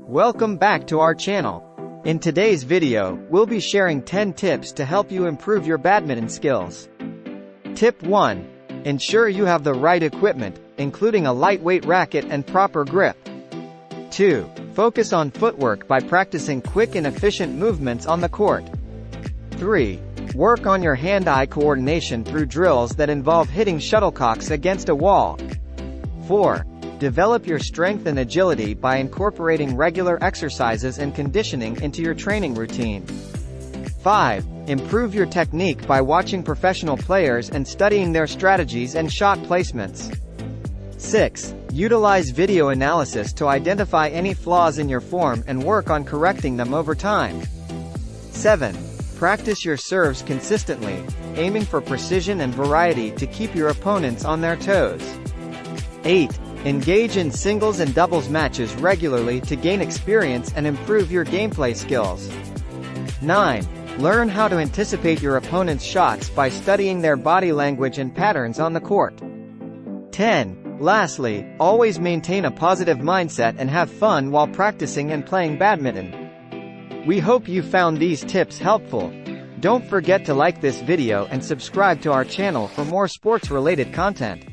Welcome back to our channel. In today's video, we'll be sharing 10 tips to help you improve your badminton skills. Tip 1. Ensure you have the right equipment, including a lightweight racket and proper grip. 2. Focus on footwork by practicing quick and efficient movements on the court. 3. Work on your hand-eye coordination through drills that involve hitting shuttlecocks against a wall. 4. Develop your strength and agility by incorporating regular exercises and conditioning into your training routine. 5. Improve your technique by watching professional players and studying their strategies and shot placements. 6. Utilize video analysis to identify any flaws in your form and work on correcting them over time. 7. Practice your serves consistently, aiming for precision and variety to keep your opponents on their toes. 8. Engage in singles and doubles matches regularly to gain experience and improve your gameplay skills. 9. Learn how to anticipate your opponent's shots by studying their body language and patterns on the court. 10. Lastly, always maintain a positive mindset and have fun while practicing and playing badminton. We hope you found these tips helpful. Don't forget to like this video and subscribe to our channel for more sports-related content.